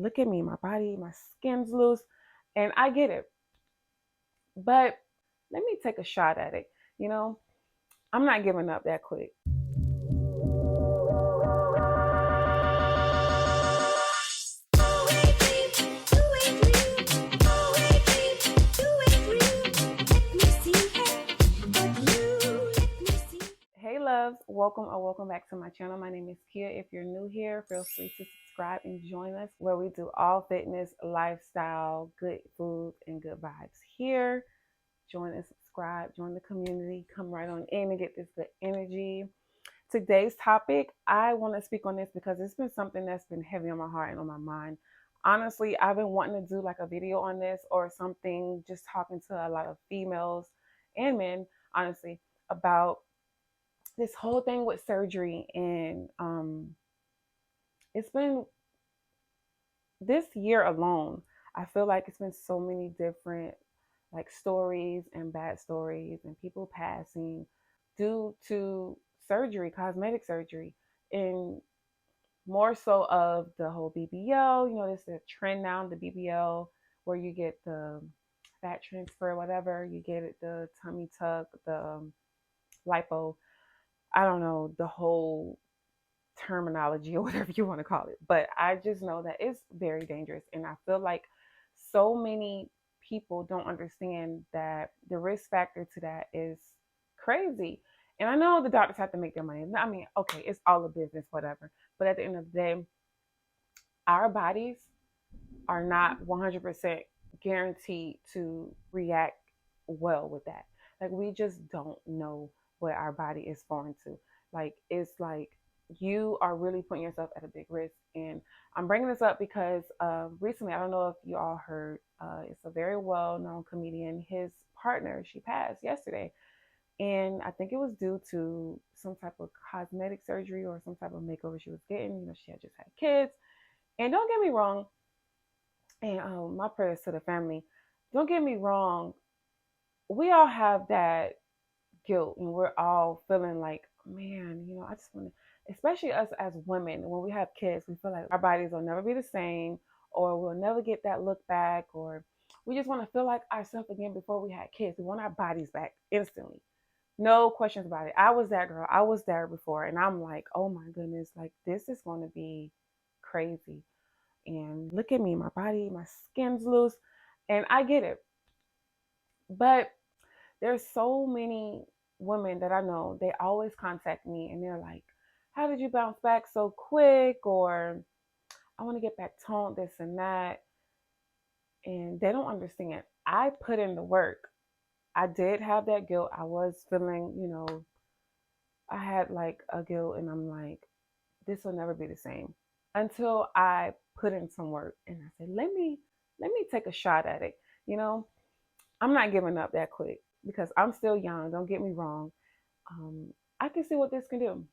Look at me, my body, my skin's loose, and I get it. But let me take a shot at it. You know, I'm not giving up that quick. Hey loves, welcome or welcome back to my channel. My name is Kia. If you're new here, feel free to subscribe and join us where we do all fitness, lifestyle, good food, and good vibes here. Join and subscribe, join the community, come right on in and get this good energy. Today's topic, I want to speak on this because it's been something that's been heavy on my heart and on my mind. Honestly, I've been wanting to do like a video on this or something, just talking to a lot of females and men, honestly, about this whole thing with surgery. And it's been this year alone, I feel like it's been so many different like stories and bad stories and people passing due to surgery, cosmetic surgery, and more so of the whole BBL. You know, there's a trend now, the BBL, where you get the fat transfer, whatever, you get it, the tummy tuck, the lipo. I don't know the whole terminology or whatever you want to call it, but I just know that it's very dangerous. And I feel like so many people don't understand that the risk factor to that is crazy. And I know the doctors have to make their money. I mean, okay, it's all a business, whatever. But at the end of the day, our bodies are not 100% guaranteed to react well with that. Like, we just don't know what our body is foreign to. Like, it's like you are really putting yourself at a big risk. And I'm bringing this up because recently, I don't know if you all heard, it's a very well known comedian. His partner, she passed yesterday. And I think it was due to some type of cosmetic surgery or some type of makeover she was getting. You know, she had just had kids. And don't get me wrong, and my prayers to the family. Don't get me wrong, we all have that guilt, and we're all feeling like, man, you know, I just want to, especially us as women, when we have kids, we feel like our bodies will never be the same, or we'll never get that look back, or we just want to feel like ourselves again before we had kids. We want our bodies back instantly. No questions about it. I was that girl. I was there before, and I'm like, oh my goodness, like this is going to be crazy. And look at me, my body, my skin's loose, and I get it. But there's so many women that I know, they always contact me and they're like, how did you bounce back so quick? Or I want to get back toned, this and that. And they don't understand. I put in the work. I did have that guilt. I was feeling, you know, I had like a guilt, and I'm like, this will never be the same until I put in some work. And I said, let me take a shot at it. You know, I'm not giving up that quick because I'm still young. Don't get me wrong. I can see what this can do.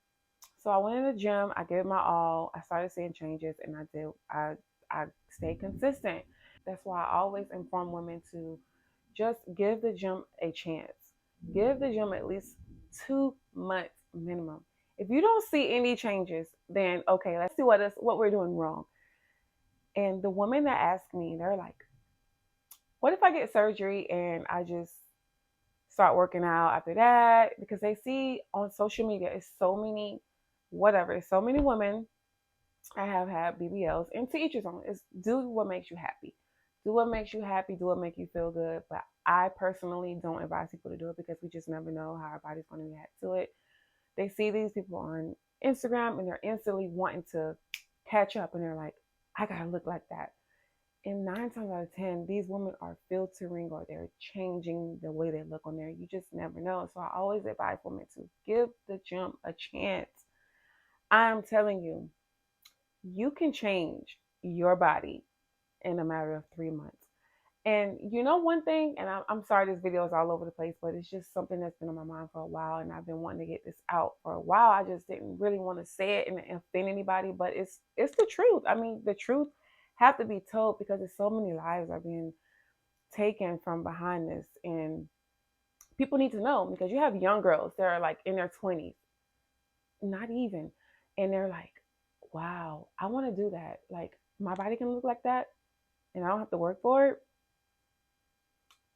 So I went in the gym. I gave it my all. I started seeing changes, and I did. I stayed consistent. That's why I always inform women to just give the gym a chance. Give the gym at least 2 months minimum. If you don't see any changes, then okay, let's see what we're doing wrong. And the women that ask me, they're like, "What if I get surgery and I just start working out after that?" Because they see on social media, it's so many, whatever, it's so many women I have had BBLs, and to each his own. Is do what makes you happy. Do what makes you happy. Do what makes you feel good. But I personally don't advise people to do it because we just never know how our body's going to react to it. They see these people on Instagram and they're instantly wanting to catch up, and they're like, I gotta look like that. And 9 times out of 10, these women are filtering or they're changing the way they look on there. You just never know. So I always advise women to give the gym a chance. I'm telling you, you can change your body in a matter of 3 months. And you know one thing, and I'm sorry this video is all over the place, but it's just something that's been on my mind for a while, and I've been wanting to get this out for a while. I just didn't really want to say it and offend anybody, but it's the truth. I mean, the truth have to be told because there's so many lives are being taken from behind this, and people need to know because you have young girls that are like in their 20s, not even, and they're like, wow, I want to do that. Like, my body can look like that and I don't have to work for it.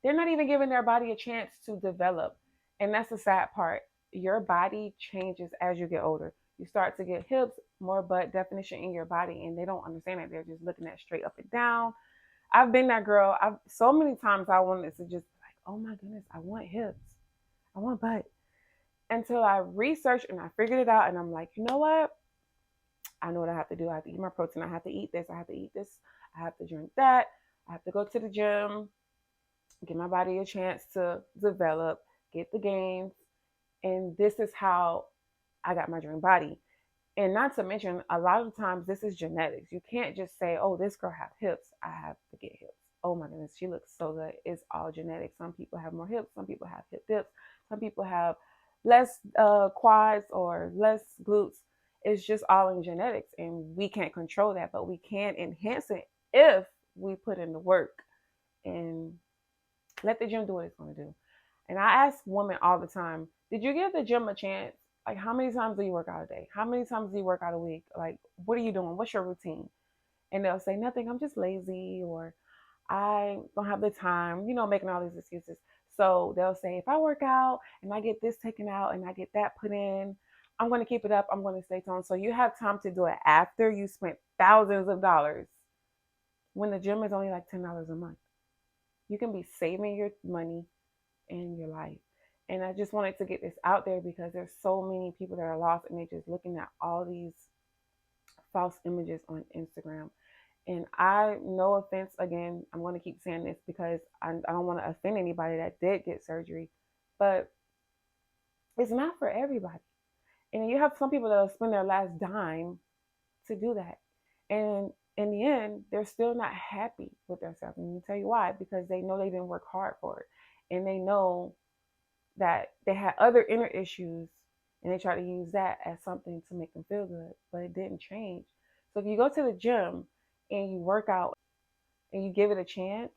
They're not even giving their body a chance to develop. And that's the sad part. Your body changes as you get older. You start to get hips, more butt definition in your body, and they don't understand it. They're just looking at straight up and down. I've been that girl. I've so many times I wanted to just like, oh my goodness, I want hips. I want butt. Until I researched and I figured it out and I'm like, you know what? I know what I have to do. I have to eat my protein. I have to eat this. I have to eat this. I have to drink that. I have to go to the gym, give my body a chance to develop, get the gains. And this is how I got my dream body. And not to mention, a lot of times this is genetics. You can't just say, oh, this girl have hips. I have to get hips. Oh my goodness, she looks so good. It's all genetics. Some people have more hips. Some people have hip dips. Some people have less quads or less glutes. It's just all in genetics. And we can't control that, but we can enhance it if we put in the work and let the gym do what it's going to do. And I ask women all the time, did you give the gym a chance? Like, how many times do you work out a day? How many times do you work out a week? Like, what are you doing? What's your routine? And they'll say, nothing. I'm just lazy, or I don't have the time, making all these excuses. So they'll say, if I work out and I get this taken out and I get that put in, I'm going to keep it up. I'm going to stay toned. So you have time to do it after you spent thousands of dollars when the gym is only like $10 a month. You can be saving your money in your life. And I just wanted to get this out there because there's so many people that are lost and they're just looking at all these false images on Instagram. And no offense, again, I'm going to keep saying this because I don't want to offend anybody that did get surgery, but it's not for everybody. And you have some people that will spend their last dime to do that. And in the end, they're still not happy with themselves. And you tell you why, because they know they didn't work hard for it. And they know that they had other inner issues and they try to use that as something to make them feel good, but it didn't change. So if you go to the gym and you work out and you give it a chance,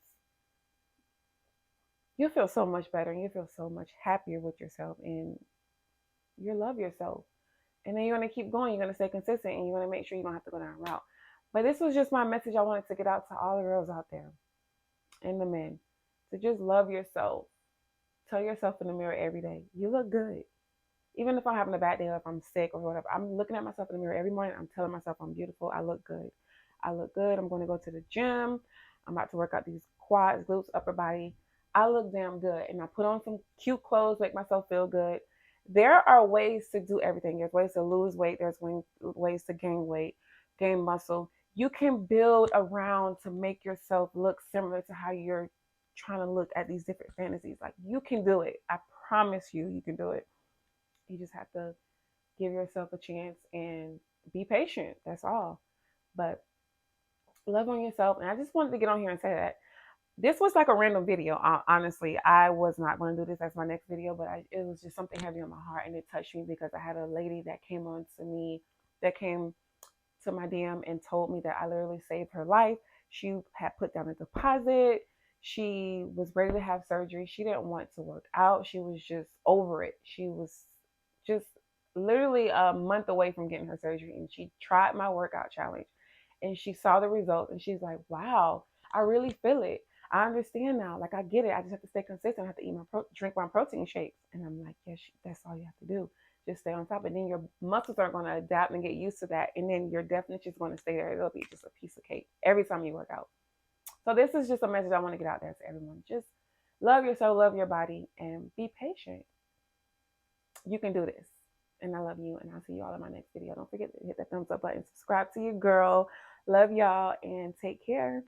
you'll feel so much better and you'll feel so much happier with yourself and you'll love yourself. And then you're going to keep going. You're going to stay consistent and you're going to make sure you don't have to go down a route. But this was just my message I wanted to get out to all the girls out there and the men, to just love yourself. Tell yourself in the mirror every day, you look good. Even if I'm having a bad day or if I'm sick or whatever, I'm looking at myself in the mirror every morning. I'm telling myself I'm beautiful. I look good. I look good. I'm going to go to the gym. I'm about to work out these quads, glutes, upper body. I look damn good. And I put on some cute clothes, make myself feel good. There are ways to do everything. There's ways to lose weight. There's ways to gain weight, gain muscle. You can build around to make yourself look similar to how you're trying to look at these different fantasies. Like, you can do it. I promise you can do it. You just have to give yourself a chance and be patient. That's all. But love on yourself. And I just wanted to get on here and say that this was like a random video. Honestly, I was not going to do this as my next video, but it was just something heavy on my heart and it touched me because I had a lady that came on to me, that came to my DM and told me that I literally saved her life. She had put down a deposit. She was ready to have surgery. She didn't want to work out. She was just over it. She was just literally a month away from getting her surgery. And she tried my workout challenge and she saw the results and she's like, wow, I really feel it. I understand now. Like, I get it. I just have to stay consistent. I have to drink my protein shakes. And I'm like, yes, that's all you have to do. Just stay on top. And then your muscles are going to adapt and get used to that. And then your definition is going to stay there. It'll be just a piece of cake every time you work out. So this is just a message I want to get out there to everyone. Just love yourself, love your body, and be patient. You can do this. And I love you. And I'll see you all in my next video. Don't forget to hit that thumbs up button. Subscribe to your girl. Love y'all and take care.